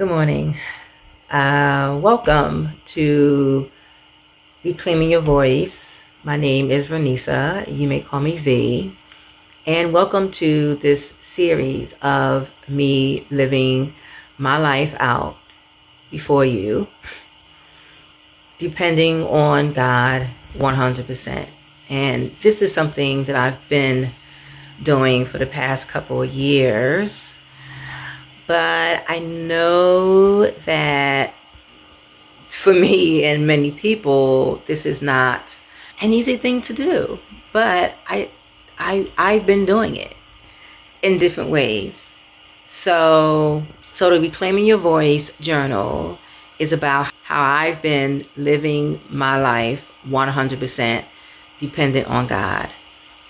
Good morning. Welcome to Reclaiming Your Voice. My name is Renisa. You may call me V. And welcome to this series of me living my life out before you, depending on God 100%. And this is something that I've been doing for the past couple of years. But I know that for me and many people, this is not an easy thing to do. But I've been doing it in different ways. So the Reclaiming Your Voice journal is about how I've been living my life 100% dependent on God.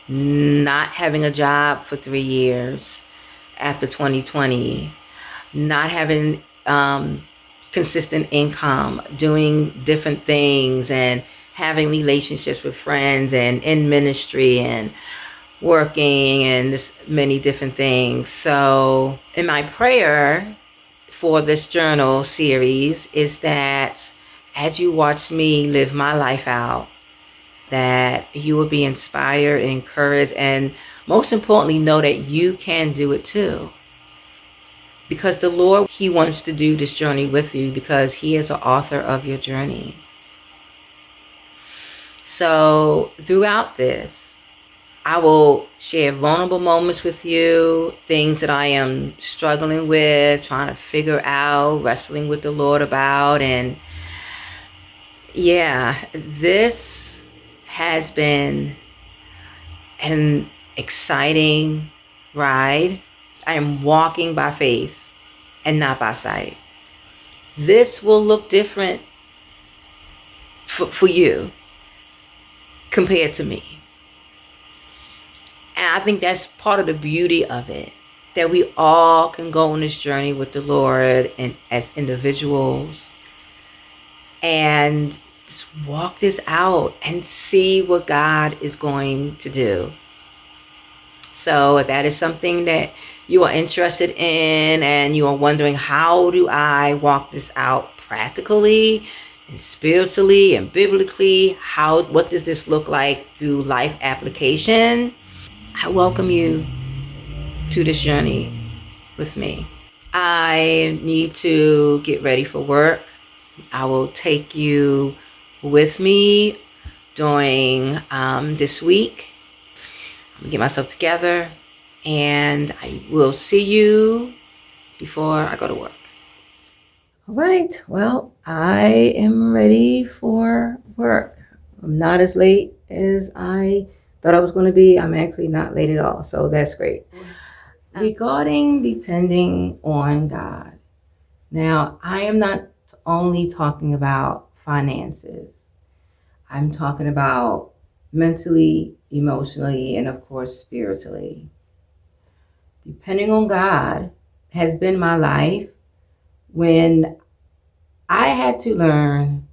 Not having a job for 3 years after 2020, not having consistent income, doing different things, and having relationships with friends and in ministry and working and just many different things. So in my prayer for this journal series is that as you watch me live my life out, that you will be inspired and encouraged, and most importantly, know that you can do it too. Because the Lord, He wants to do this journey with you because He is the author of your journey. So throughout this, I will share vulnerable moments with you, things that I am struggling with, trying to figure out, wrestling with the Lord about. And yeah, this has been an exciting ride. I am walking by faith and not by sight. This will look different for you compared to me. And I think that's part of the beauty of it, that we all can go on this journey with the Lord and as individuals and just walk this out and see what God is going to do. So if that is something that you are interested in and you are wondering, how do I walk this out practically and spiritually and biblically? What does this look like through life application? I welcome you to this journey with me. I need to get ready for work. I will take you with me during this week. I'm gonna get myself together, and I will see you before I go to work. All right, well, I am ready for work. I'm not as late as I thought I was going to be. I'm actually not late at all, so that's great. Regarding depending on God, now I am not only talking about finances. I'm talking about mentally, emotionally, and of course, spiritually. Depending on God has been my life when I had to learn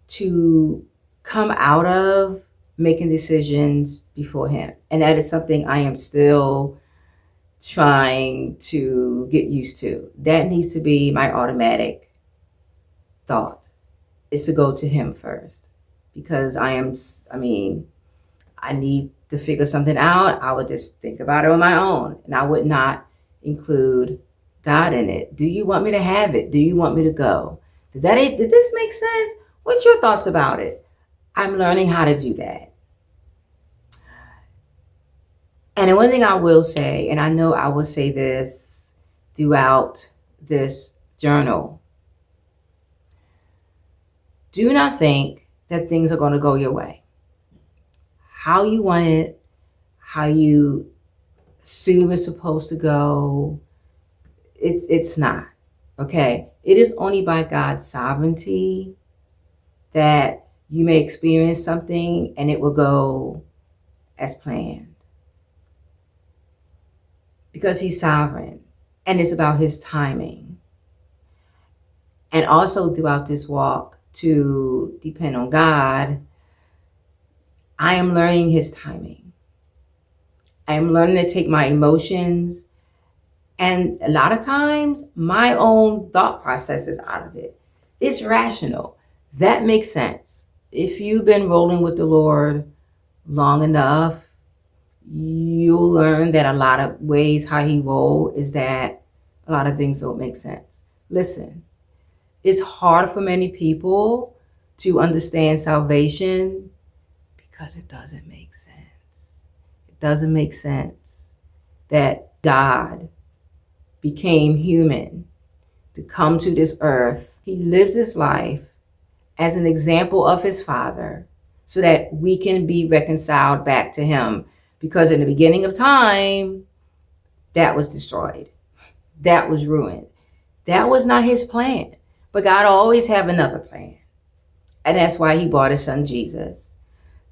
to come out of making decisions before Him. And that is something I am still trying to get used to. That needs to be my automatic thought, is to go to Him first. Because I need to figure something out. I would just think about it on my own, and I would not include God in it. Do you want me to have it? Do you want me to go? Did this make sense? What's your thoughts about it? I'm learning how to do that. And the one thing I will say, and I know I will say this throughout this journal, do not think that things are going to go your way. How you want it, how you assume it's supposed to go, it's not. Okay? It is only by God's sovereignty that you may experience something and it will go as planned. Because He's sovereign and it's about His timing. And also throughout this walk to depend on God, I am learning His timing. I am learning to take my emotions And a lot of times, my own thought process is out of it. It's rational. That makes sense. If you've been rolling with the Lord long enough, you'll learn that a lot of ways how he roll is that a lot of things don't make sense. Listen, it's hard for many people to understand salvation because it doesn't make sense. It doesn't make sense that God became human to come to this earth. He lives his life as an example of his Father so that we can be reconciled back to him. Because in the beginning of time, that was destroyed. That was ruined. That was not his plan. But God always have another plan. And that's why he brought his son Jesus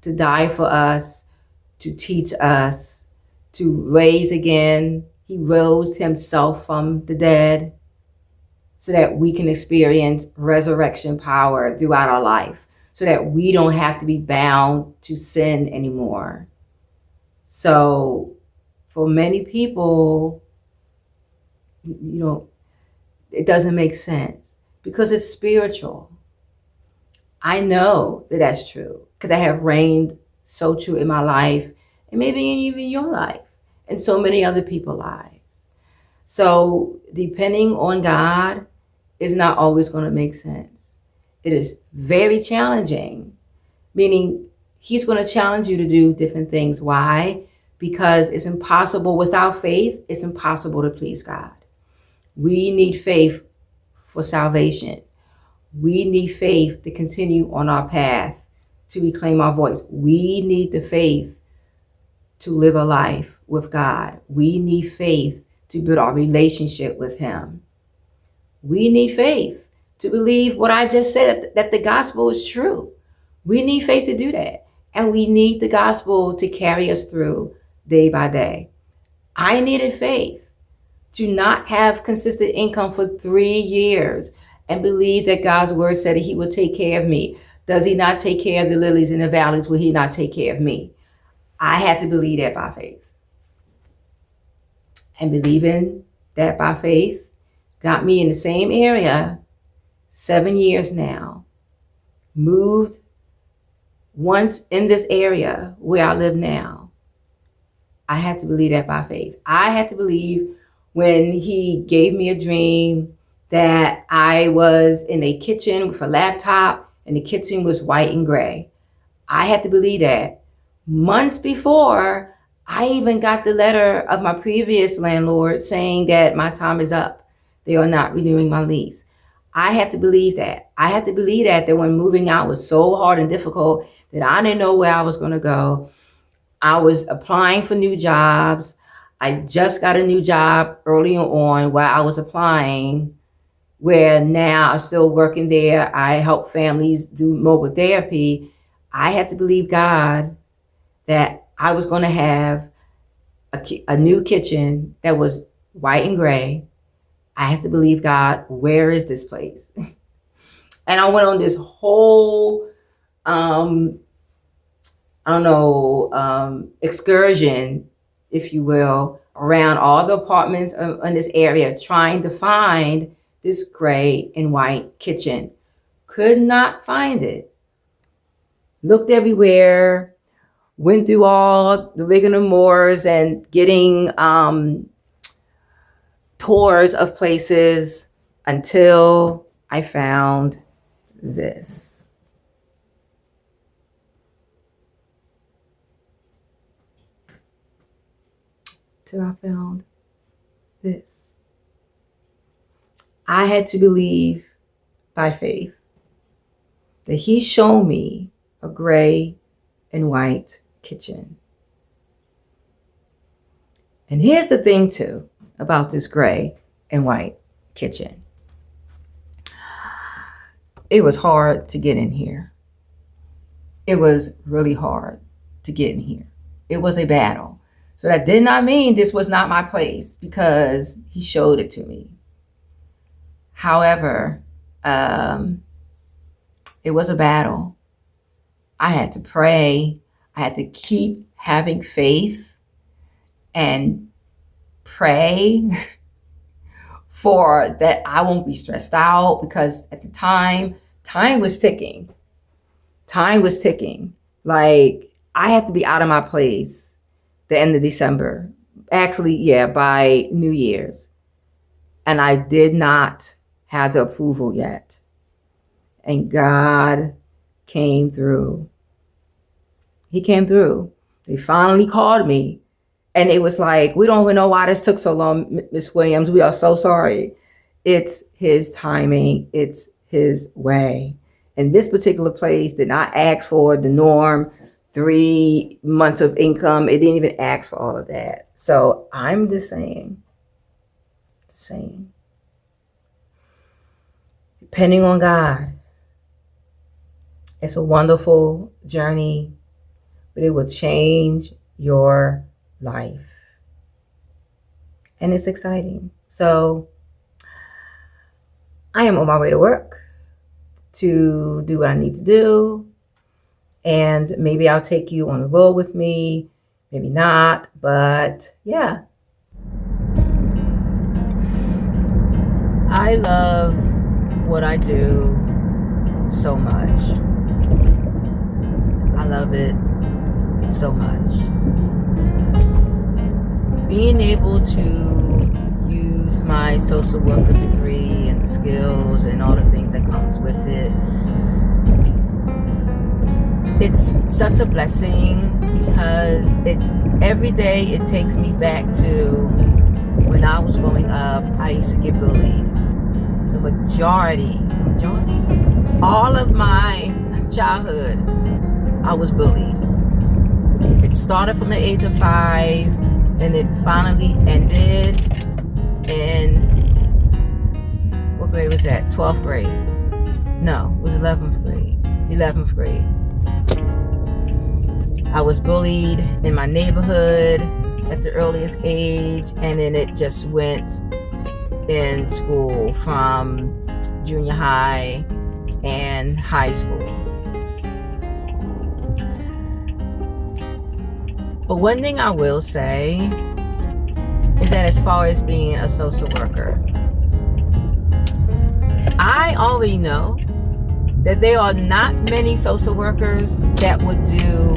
to die for us, to teach us, to raise again. He rose himself from the dead so that we can experience resurrection power throughout our life, so that we don't have to be bound to sin anymore. So for many people, it doesn't make sense because it's spiritual. I know that that's true because I have reigned so true in my life and maybe even in your life and so many other people's lives. So depending on God is not always going to make sense. It is very challenging, meaning he's going to challenge you to do different things. Why? Because it's impossible without faith. It's impossible to please God. We need faith for salvation. We need faith to continue on our path, to reclaim our voice. We need the faith to live a life with God. We need faith to build our relationship with him. We need faith to believe what I just said, that the gospel is true. We need faith to do that. And we need the gospel to carry us through day by day. I needed faith to not have consistent income for 3 years and believe that God's word said that he would take care of me. Does he not take care of the lilies in the valleys? Will he not take care of me? I had to believe that by faith. And believing that by faith got me in the same area 7 years now. Moved once in this area where I live now. I had to believe that by faith. I had to believe when he gave me a dream that I was in a kitchen with a laptop and the kitchen was white and gray. I had to believe that. Months before, I even got the letter of my previous landlord saying that my time is up. They are not renewing my lease. I had to believe that. I had to believe that when moving out was so hard and difficult that I didn't know where I was going to go. I was applying for new jobs. I just got a new job early on while I was applying, where now I'm still working there. I help families do mobile therapy. I had to believe God that I was going to have a new kitchen that was white and gray. I had to believe God, where is this place? And I went on this whole, excursion, if you will, around all the apartments in this area, trying to find this gray and white kitchen. Could not find it. Looked everywhere, went through all the rigmaroles and getting tours of places until I found this. Till I found this. I had to believe by faith that he showed me a gray and white kitchen. And here's the thing too about this gray and white kitchen. It was hard to get in here. It was really hard to get in here. It was a battle. So that did not mean this was not my place, because he showed it to me. However, it was a battle. I had to pray. I had to keep having faith and pray for that I won't be stressed out, because at the time was ticking. Time was ticking. Like, I had to be out of my place the end of December. Actually, yeah, by New Year's. And I did not have the approval yet. And God came through. He came through. They finally called me. And it was like, we don't even know why this took so long, Miss Williams. We are so sorry. It's his timing. It's his way. And this particular place did not ask for the norm, 3 months of income. It didn't even ask for all of that. So I'm just saying, depending on God, it's a wonderful journey, but it will change your life. And it's exciting. So I am on my way to work to do what I need to do. And maybe I'll take you on the road with me, maybe not, but yeah. I love what I do so much. I love it so much. Being able to use my social worker degree and the skills and all the things that comes with it, it's such a blessing, because every day it takes me back to when I was growing up. I used to get bullied. The majority, all of my childhood, I was bullied. It started from the age of 5, and it finally ended in, what grade was that? 12th grade. No, it was 11th grade. 11th grade. I was bullied in my neighborhood at the earliest age, and then it just went in school from junior high and high school. But one thing I will say is that as far as being a social worker, I already know that there are not many social workers that would do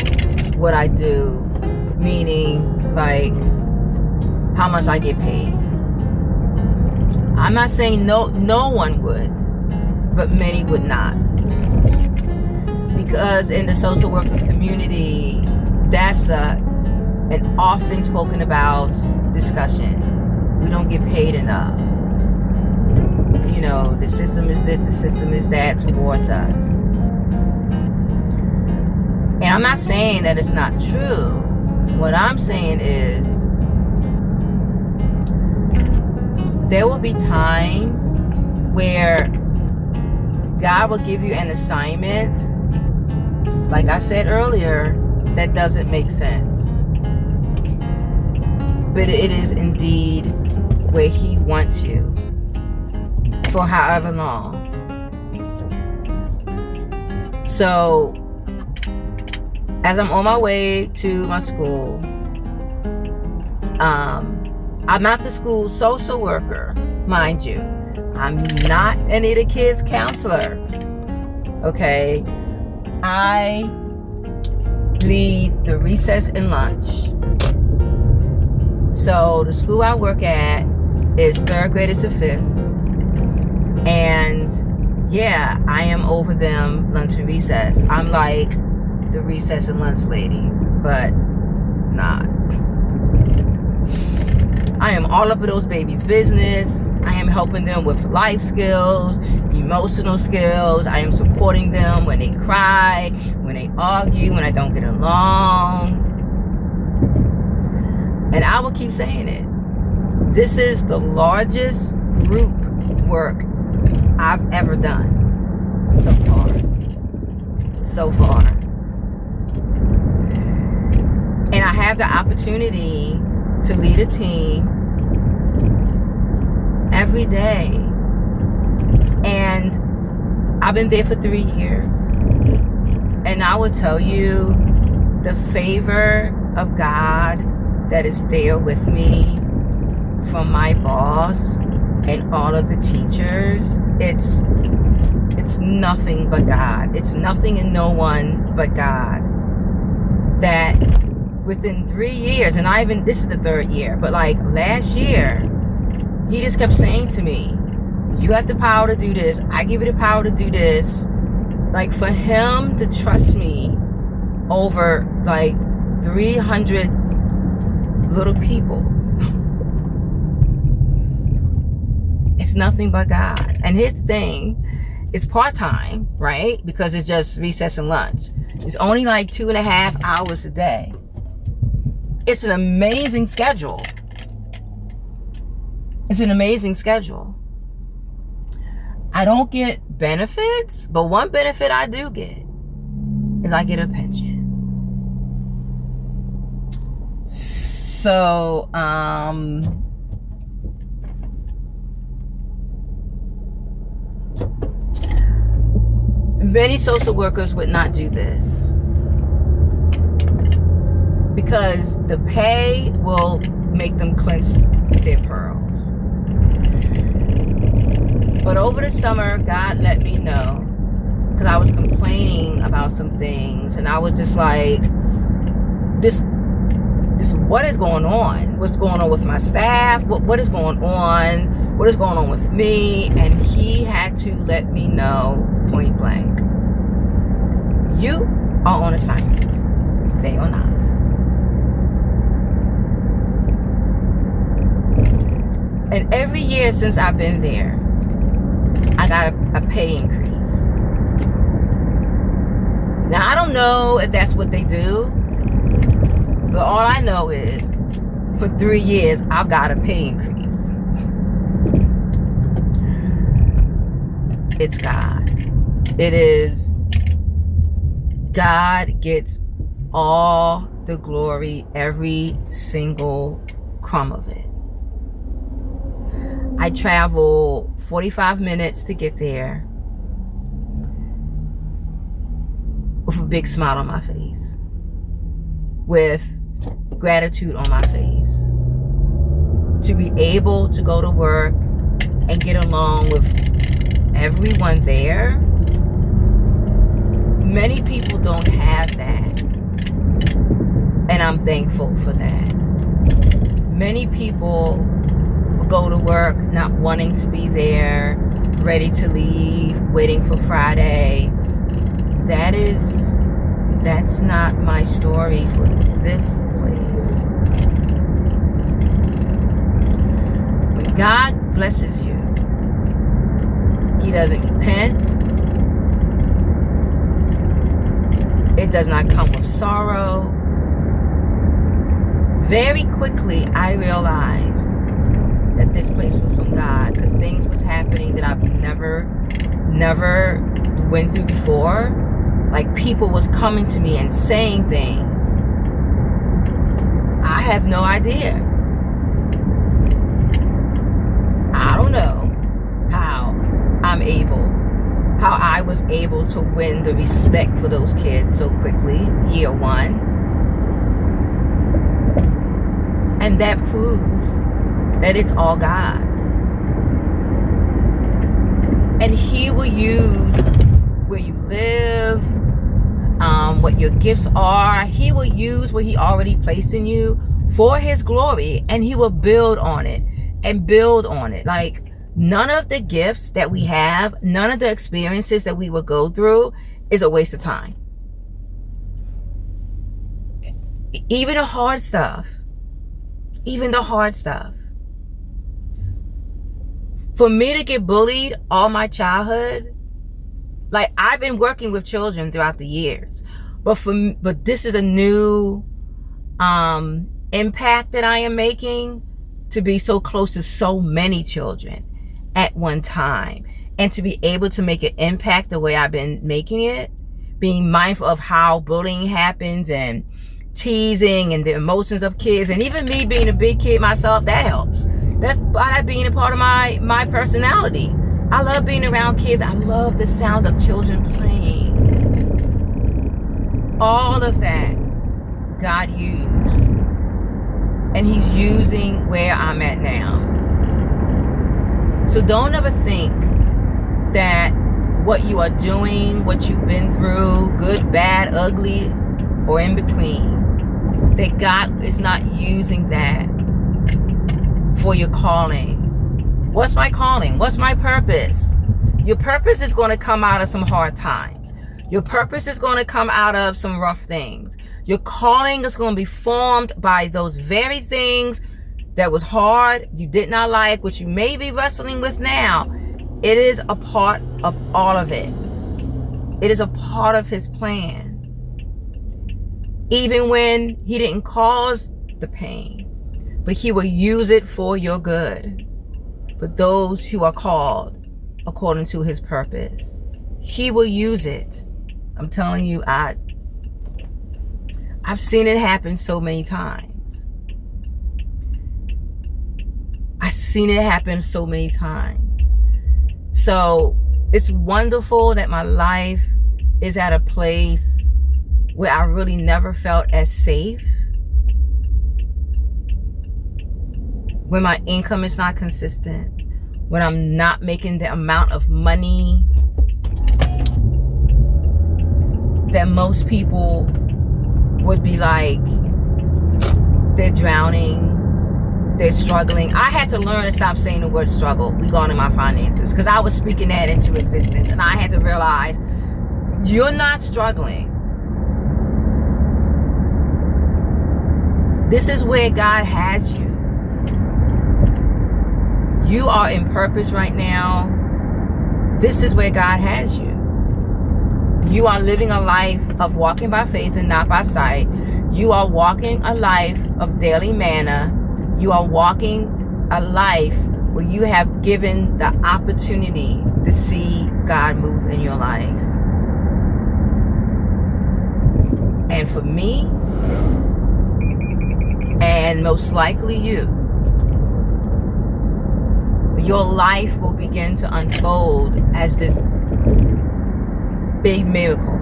what I do, meaning like how much I get paid. I'm not saying no one would, but many would not. Because in the social worker community, that's an often spoken about discussion. We don't get paid enough. You know, the system is this, the system is that towards us. And I'm not saying that it's not true. What I'm saying is, there will be times where God will give you an assignment, like I said earlier, that doesn't make sense. But it is indeed where He wants you for however long. So, as I'm on my way to my school, I'm not the school social worker, mind you. I'm not any of the kids' counselor. Okay? I lead the recess and lunch. So the school I work at is 3rd graders to 5th. And yeah, I am over them lunch and recess. I'm like the recess and lunch lady, but not. I am all up in those babies' business. I am helping them with life skills, emotional skills. I am supporting them when they cry, when they argue, when I don't get along. And I will keep saying it. This is the largest group work I've ever done so far. And I have the opportunity to lead a team every day. And I've been there for 3 years. And I will tell you, the favor of God that is there with me from my boss and all of the teachers, it's nothing but God. It's nothing and no one but God. That within 3 years, and this is the 3rd year, but like last year, he just kept saying to me, you have the power to do this. I give you the power to do this. Like, for him to trust me over like 300 little people, it's nothing but God. And here's the thing, it's part-time, right? Because it's just recess and lunch. It's only like 2.5 hours a day. It's an amazing schedule. It's an amazing schedule. I don't get benefits, but one benefit I do get is I get a pension. So, many social workers would not do this because the pay will make them clench their pearls. But over the summer, God let me know, because I was complaining about some things, and I was just like, this what is going on? What's going on with my staff? What is going on? What is going on with me? And he had to let me know point blank, you are on assignment. They are not. And every year since I've been there, I got a pay increase. Now, I don't know if that's what they do, but all I know is for 3 years, I've got a pay increase. It's God. It is God gets all the glory, every single crumb of it. I travel 45 minutes to get there with a big smile on my face, with gratitude on my face, to be able to go to work and get along with everyone there. Many people don't have that, and I'm thankful for that. Many people go to work not wanting to be there, ready to leave, waiting for Friday. That's not my story for this place. When God blesses you, he doesn't repent. It does not come with sorrow. Very quickly, I realized that this place was from God, because things was happening that I've never went through before. Like, people was coming to me and saying things. I have no idea. I don't know how I was able to win the respect for those kids so quickly, year one. And that proves that it's all God. And he will use where you live, what your gifts are. He will use what he already placed in you for his glory, and he will build on it and build on it. Like, none of the gifts that we have, none of the experiences that we will go through is a waste of time. Even the hard stuff. For me to get bullied all my childhood, like, I've been working with children throughout the years, but this is a new impact that I am making, to be so close to so many children at one time, and to be able to make an impact the way I've been making it, being mindful of how bullying happens and teasing and the emotions of kids, and even me being a big kid myself, that helps. That's by that being a part of my personality. I love being around kids. I love the sound of children playing. All of that God used, and he's using where I'm at now. So don't ever think that what you are doing, what you've been through, good, bad, ugly, or in between, that God is not using that for your calling. What's my calling? What's my purpose? Your purpose is going to come out of some hard times. Your purpose is going to come out of some rough things. Your calling is going to be formed by those very things that was hard, you did not like, which you may be wrestling with now. It is a part of all of it. It is a part of his plan. Even when he didn't cause the pain, but he will use it for your good. For those who are called according to his purpose, he will use it. I'm telling you, I've seen it happen so many times. I've seen it happen so many times. So it's wonderful that my life is at a place where I really never felt as safe. When my income is not consistent, when I'm not making the amount of money that most people would be like, they're drowning, they're struggling. I had to learn to stop saying the word struggle regarding my finances, because I was speaking that into existence, and I had to realize you're not struggling. This is where God has you. You are in purpose right now. This is where God has you. You are living a life of walking by faith and not by sight. You are walking a life of daily manna. You are walking a life where you have given the opportunity to see God move in your life. And for me, and most likely you, your life will begin to unfold as this big miracle.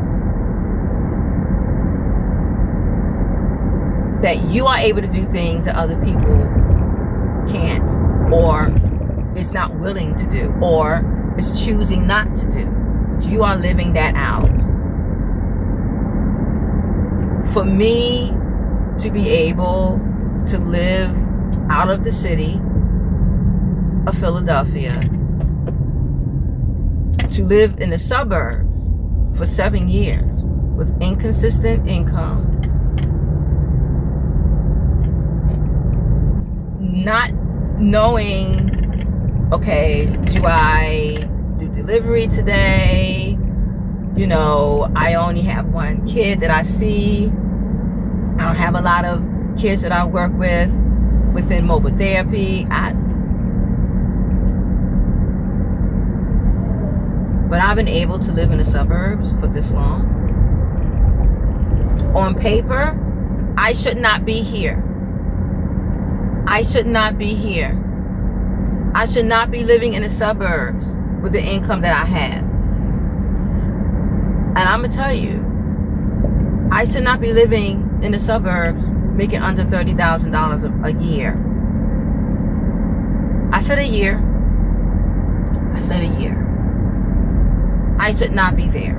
That you are able to do things that other people can't, or is not willing to do, or is choosing not to do. But you are living that out. For me to be able to live out of the city of Philadelphia, to live in the suburbs for 7 years with inconsistent income, not knowing, okay, do I do delivery today? You know, I only have one kid that I see. I don't have a lot of kids that I work with within mobile therapy. But I've been able to live in the suburbs for this long. On paper, I should not be here. I should not be here. I should not be living in the suburbs with the income that I have. And I'm going to tell you, I should not be living in the suburbs making under $30,000 a year. I said a year. I said a year. I should not be there.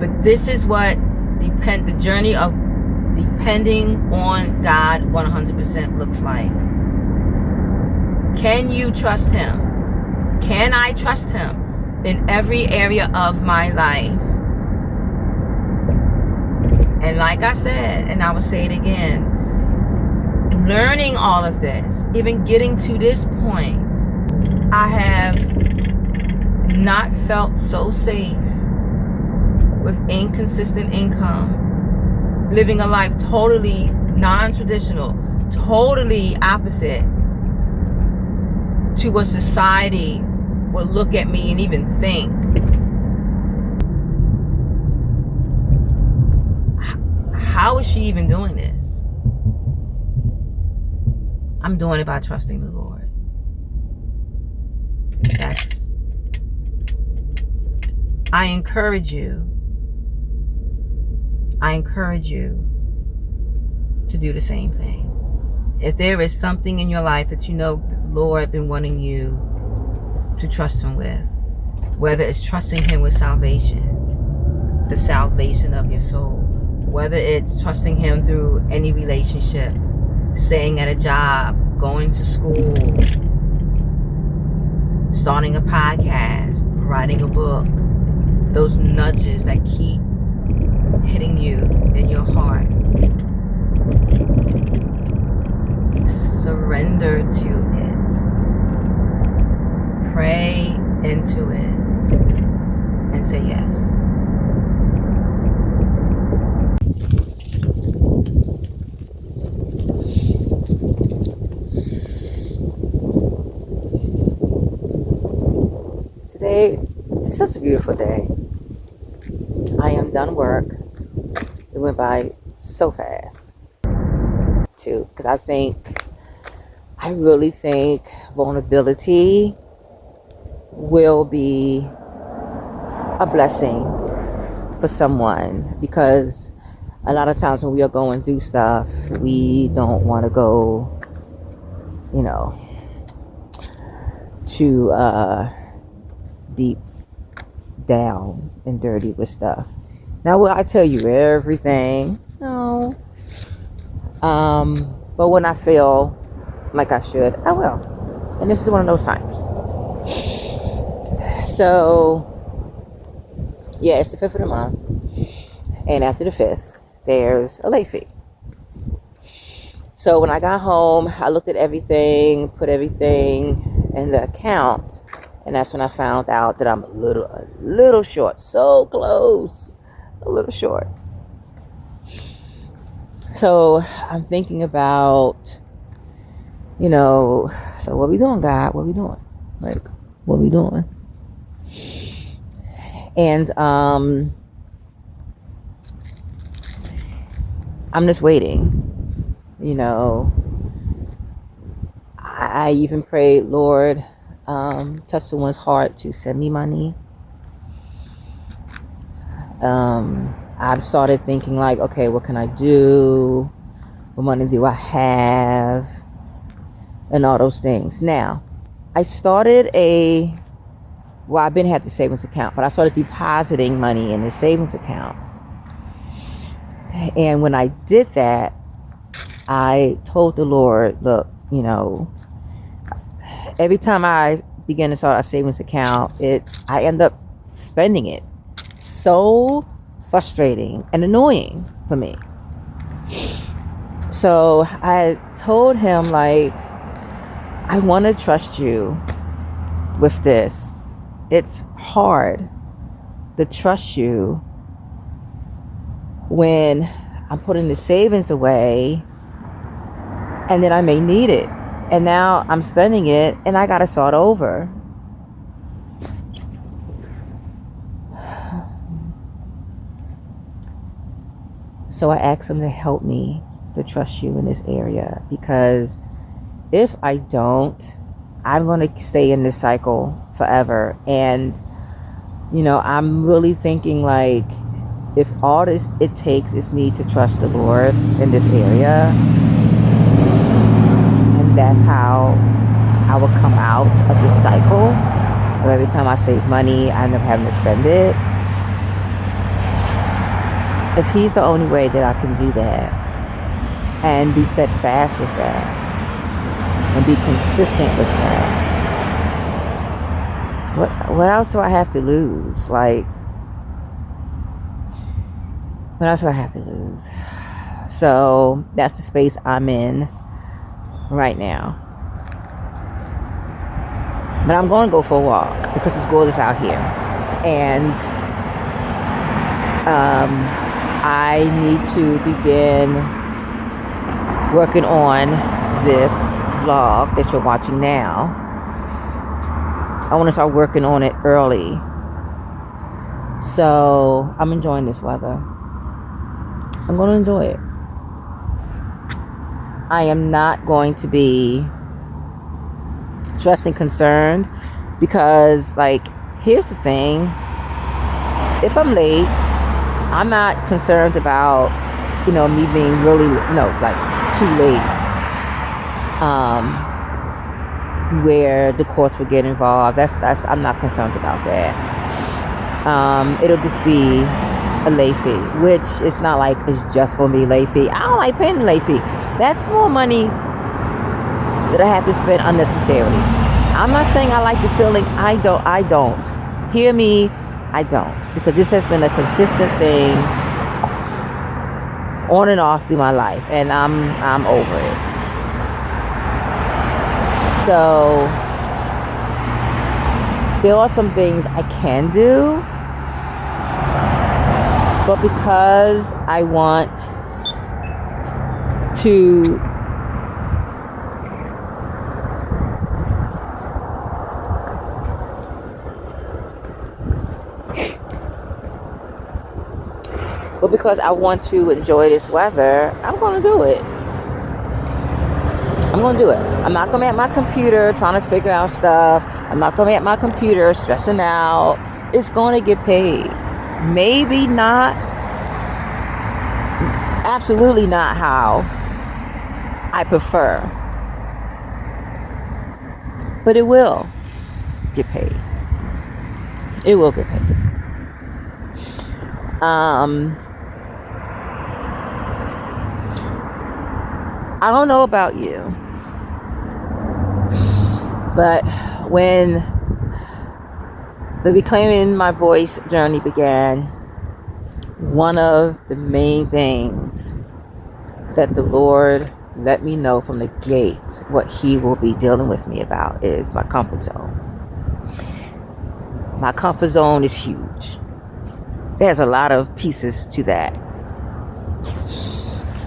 But this is what the journey of depending on God 100% looks like. Can you trust him? Can I trust him in every area of my life? And like I said, and I will say it again, learning all of this, even getting to this point, I have not felt so safe with inconsistent income, living a life totally non-traditional, totally opposite to what society will look at me and even think. How is she even doing this? I'm doing it by trusting the Lord. I encourage you to do the same thing. If there is something in your life that you know the Lord been wanting you to trust him with. Whether it's trusting him with salvation, the salvation of your soul. Whether it's trusting him through any relationship, staying at a job, going to school, starting a podcast, writing a book. Those nudges that keep hitting you in your heart. Surrender to it. Pray into it and say yes. Today is such a beautiful day. I am done work. It went by so fast too, because I really think vulnerability will be a blessing for someone, because a lot of times when we are going through stuff, we don't want to go, too deep down and dirty with stuff. Now, will I tell you everything? No. But when I feel like I should, I will. And this is one of those times. So, yeah, it's the 5th of the month. And after the 5th, there's a late fee. So when I got home, I looked at everything, put everything in the account. And that's when I found out that I'm a little short. So close. A little short. So I'm thinking about, so what we doing, God? What we doing? Like, what we doing? And I'm just waiting. I even prayed, Lord, touch someone's heart to send me money. I've started thinking like, okay, what can I do? What money do I have? And all those things. Now, I started I've been had the savings account, but I started depositing money in the savings account. And when I did that, I told the Lord, look, every time I begin to start a savings account, I end up spending it. So frustrating and annoying for me. So I told him, like, I want to trust you with this. It's hard to trust you when I'm putting the savings away and then I may need it. And now I'm spending it and I got to start over. So I asked him to help me to trust you in this area, because if I don't, I'm going to stay in this cycle forever. And, I'm really thinking like, if all this it takes is me to trust the Lord in this area, and that's how I will come out of this cycle of every time I save money, I end up having to spend it. If he's the only way that I can do that and be steadfast with that and be consistent with that, what else do I have to lose? Like, what else do I have to lose? So that's the space I'm in right now. But I'm going to go for a walk because it's gorgeous out here. And I need to begin working on this vlog that you're watching now. I want to start working on it early. So I'm enjoying this weather. I'm going to enjoy it. I am not going to be stressed and concerned, because, like, here's the thing. If I'm late, I'm not concerned about, me being really, like, too late. where the courts would get involved. That's I'm not concerned about that. It'll just be a late fee, which it's not like it's just going to be a late fee. I don't like paying the late fee. That's more money that I have to spend unnecessarily. I'm not saying I like the feeling. I don't. Hear me, I don't. Because this has been a consistent thing on and off through my life, and I'm over it. So there are some things I can do, but because I want to enjoy this weather, I'm going to do it. I'm going to do it. I'm not going to be at my computer trying to figure out stuff. I'm not going to be at my computer stressing out. It's going to get paid. Maybe not, absolutely not how I prefer, but it will get paid. It will get paid. I don't know about you, but when the Reclaiming My Voice journey began, one of the main things that the Lord let me know from the gate what He will be dealing with me about is my comfort zone. My comfort zone is huge. There's a lot of pieces to that.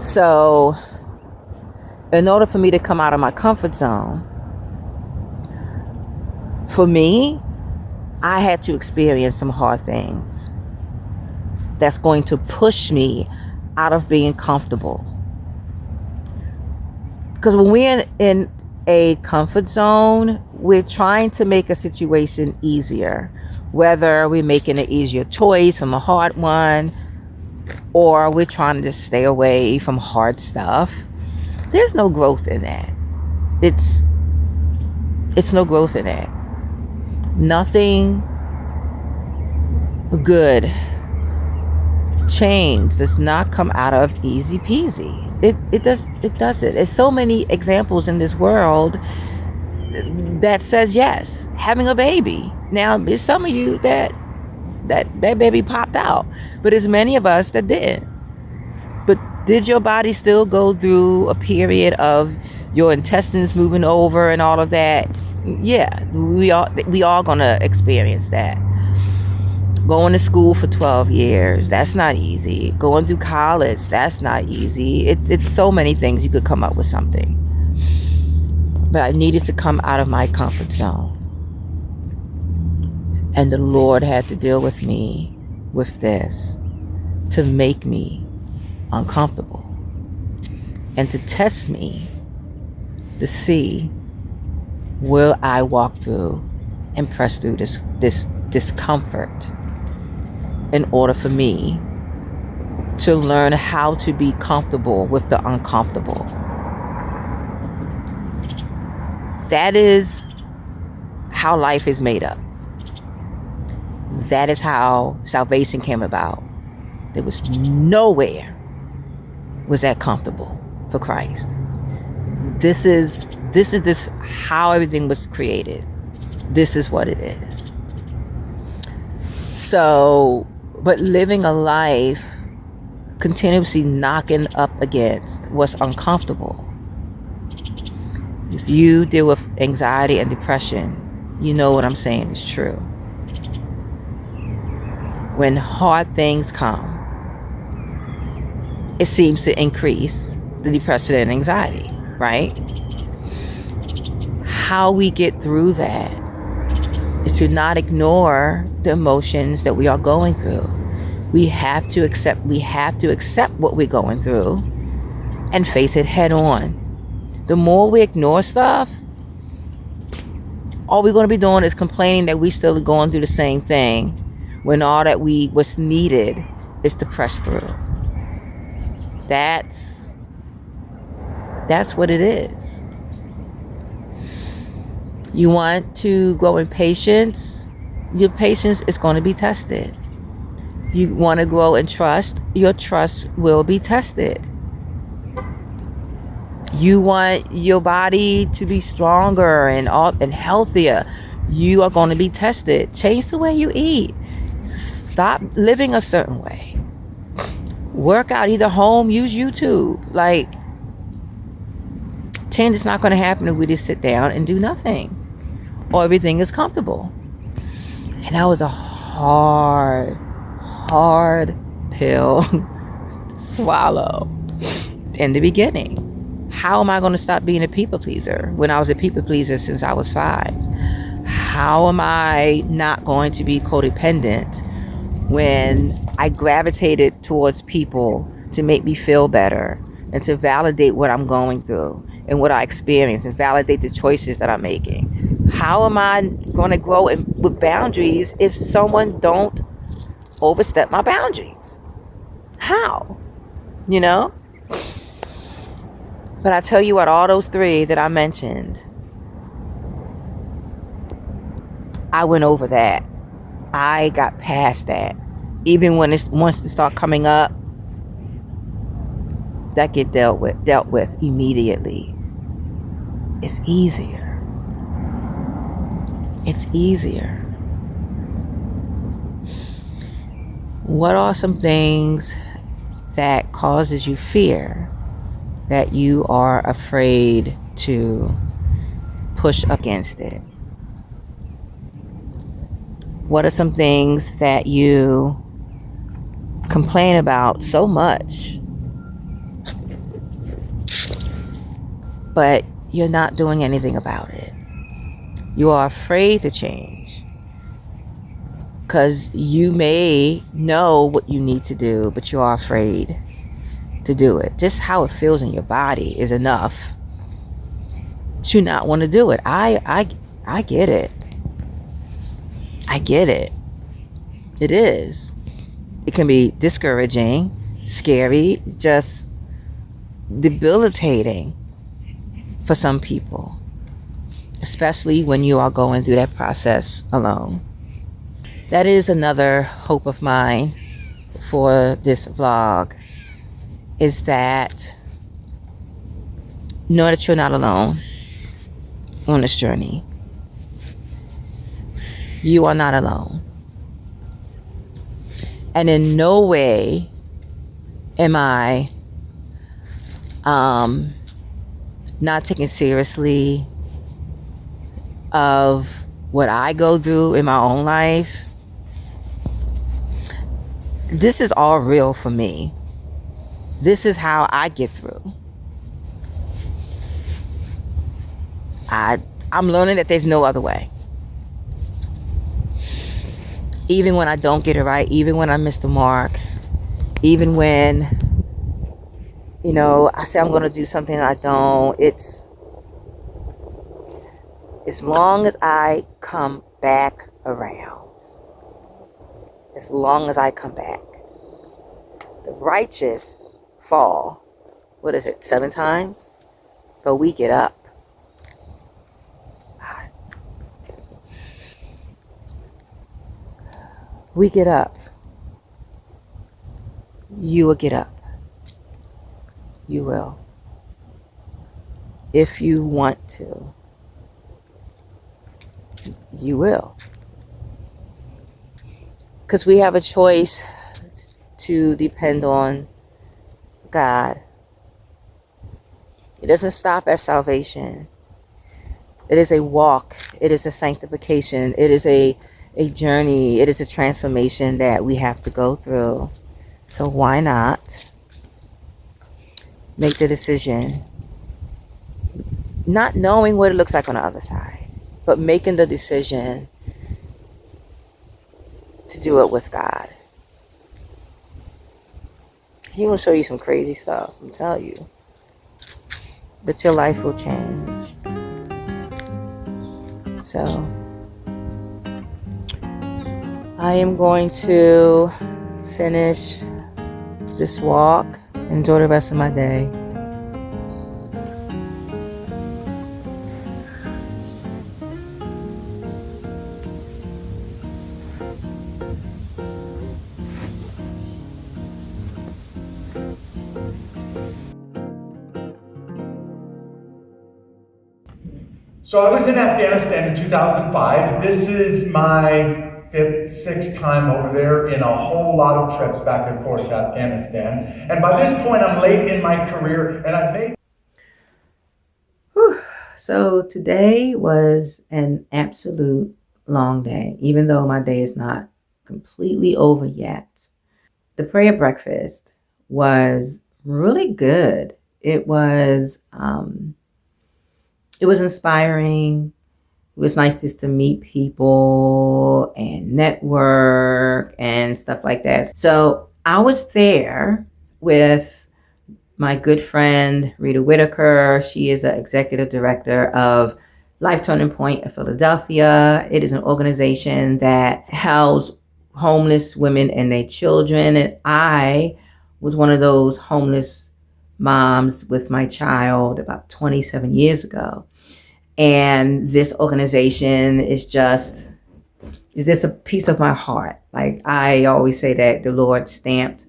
So, in order for me to come out of my comfort zone, for me, I had to experience some hard things that's going to push me out of being comfortable. Because when we're in a comfort zone, we're trying to make a situation easier, whether we're making an easier choice from a hard one, or we're trying to stay away from hard stuff. There's no growth in that. It's no growth in that. Nothing good, change does not come out of easy peasy. It doesn't. There's so many examples in this world that says yes. Having a baby. Now, there's some of you that baby popped out, but there's many of us that didn't. But did your body still go through a period of your intestines moving over and all of that? Yeah, we all gonna experience that. Going to school for 12 years, that's not easy. Going through college, that's not easy. It's so many things. You could come up with something. But I needed to come out of my comfort zone. And the Lord had to deal with me with this to make me uncomfortable and to test me to see, will I walk through and press through this discomfort in order for me to learn how to be comfortable with the uncomfortable. That is how life is made up. That is how salvation came about. There was nowhere was that comfortable for Christ. This is how everything was created. This is what it is. So, but living a life continuously knocking up against what's uncomfortable. If you deal with anxiety and depression, you know what I'm saying is true. When hard things come, it seems to increase the depression and anxiety, right? How we get through that is to not ignore the emotions that we are going through. We have to accept what we're going through and face it head on. The more we ignore stuff, all we're going to be doing is complaining that we still are going through the same thing, when all that what's needed is to press through. That's what it is. You want to grow in patience, your patience is going to be tested. You want to grow in trust, your trust will be tested. You want your body to be stronger and healthier, you are going to be tested. Change the way you eat. Stop living a certain way. Work out either home, use YouTube. Like, change is not going to happen if we just sit down and do nothing, or everything is comfortable. And that was a hard pill to swallow in the beginning. How am I going to stop being a people pleaser when I was a people pleaser since I was 5? How am I not going to be codependent when I gravitated towards people to make me feel better and to validate what I'm going through and what I experience and validate the choices that I'm making? How am I going to grow with boundaries if someone don't overstep my boundaries? How? You know? But I tell you what, all those 3 that I mentioned, I went over that. I got past that. Even when it wants to start coming up, that get dealt with immediately. It's easier. It's easier. What are some things that causes you fear that you are afraid to push against it? What are some things that you complain about so much, but you're not doing anything about it? You are afraid to change because you may know what you need to do, but you are afraid to do it. Just how it feels in your body is enough to not want to do it. I get it. I get it. It is. It can be discouraging, scary, just debilitating for some people, especially when you are going through that process alone. That is another hope of mine for this vlog, is that know that you're not alone on this journey. You are not alone. And in no way am I not taking seriously of what I go through in my own life. This is all real for me. This is how I get through. I'm learning that there's no other way. Even when I don't get it right, even when I miss the mark, even when, I say I'm going to do something and I don't, it's as long as I come back around. As long as I come back. The righteous fall, 7 times? But we get up. We get up. You will get up. You will. If you want to. You will. Because we have a choice to depend on God. It doesn't stop at salvation. It is a walk. It is a sanctification. It is a journey. It is a transformation that we have to go through. So why not make the decision, not knowing what it looks like on the other side, but making the decision to do it with God. He will show you some crazy stuff, I'm telling you. But your life will change. So I am going to finish this walk. Enjoy the rest of my day. So I was in Afghanistan in 2005. This is my fifth, sixth time over there in a whole lot of trips back and forth to Afghanistan. And by this point, I'm late in my career, and I've made... Whew. So today was an absolute long day, even though my day is not completely over yet. The prayer breakfast was really good. It was inspiring. It was nice just to meet people and network and stuff like that. So I was there with my good friend, Rita Whitaker. She is an executive director of Life Turning Point of Philadelphia. It is an organization that houses homeless women and their children. And I was one of those homeless moms with my child about 27 years ago. And this organization is just a piece of my heart. Like I always say that the Lord stamped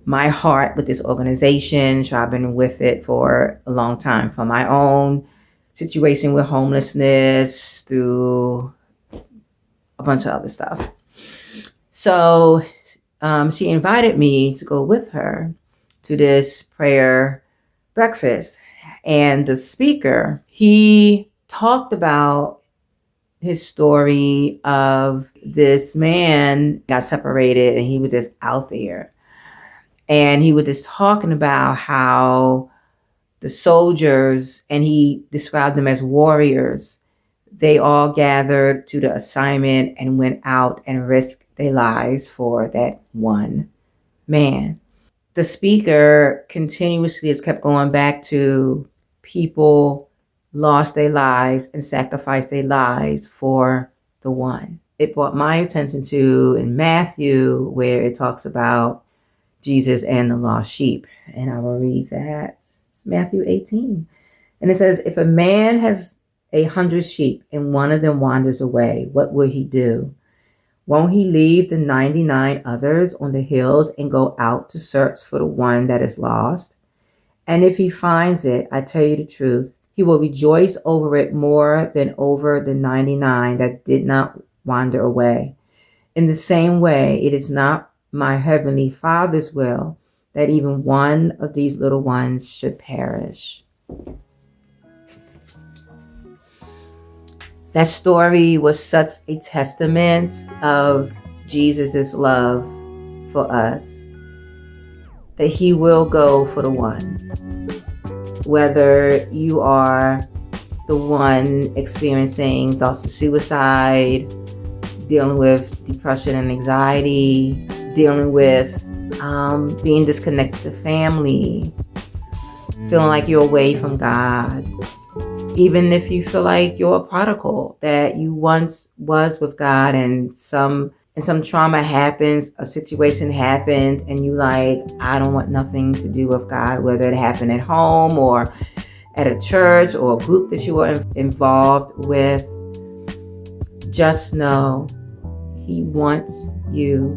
my heart with this organization. So I've been with it for a long time, from my own situation with homelessness through a bunch of other stuff. So she invited me to go with her to this prayer breakfast. And the speaker, he talked about his story of this man got separated and he was just out there. And he was just talking about how the soldiers, and he described them as warriors, they all gathered to the assignment and went out and risked their lives for that one man. The speaker continuously has kept going back to people lost their lives and sacrificed their lives for the one. It brought my attention to in Matthew, where it talks about Jesus and the lost sheep. And I will read that. It's Matthew 18. And it says, if a man has 100 sheep and one of them wanders away, what will he do? Won't he leave the 99 others on the hills and go out to search for the one that is lost? And if he finds it, I tell you the truth, he will rejoice over it more than over the 99 that did not wander away. In the same way, it is not my heavenly Father's will that even one of these little ones should perish. That story was such a testament of Jesus' love for us, that he will go for the one. Whether you are the one experiencing thoughts of suicide, dealing with depression and anxiety, dealing with being disconnected to family, feeling like you're away from God, even if you feel like you're a prodigal, that you once was with God and some trauma happens, a situation happened, and you like, I don't want nothing to do with God, whether it happened at home or at a church or a group that you were involved with. Just know he wants you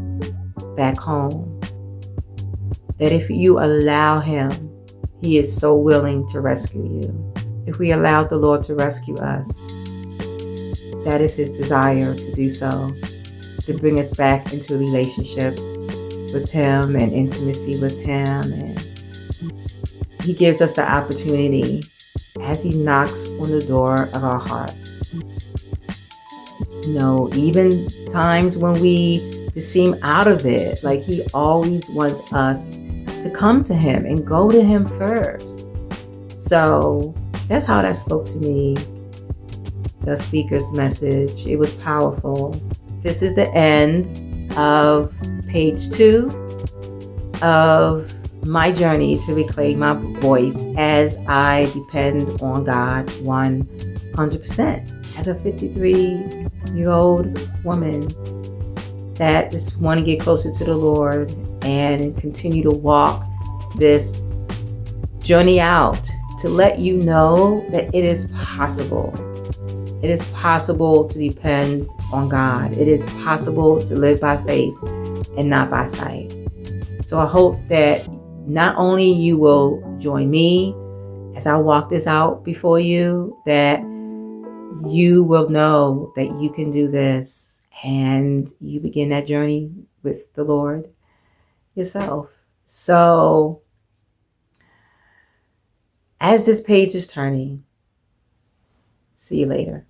back home. That if you allow him, he is so willing to rescue you. If we allow the Lord to rescue us, that is his desire to do so, to bring us back into a relationship with him and intimacy with him. And he gives us the opportunity as he knocks on the door of our hearts. You know, even times when we just seem out of it, like he always wants us to come to him and go to him first. So that's how that spoke to me, the speaker's message. It was powerful. This is the end of page 2 of my journey to reclaim my voice as I depend on God 100%. As a 53-year-old woman that just want to get closer to the Lord and continue to walk this journey out, to let you know that it is possible. It is possible to depend on God. It is possible to live by faith and not by sight. So I hope that not only you will join me as I walk this out before you, that you will know that you can do this, and you begin that journey with the Lord yourself. So, as this page is turning, see you later.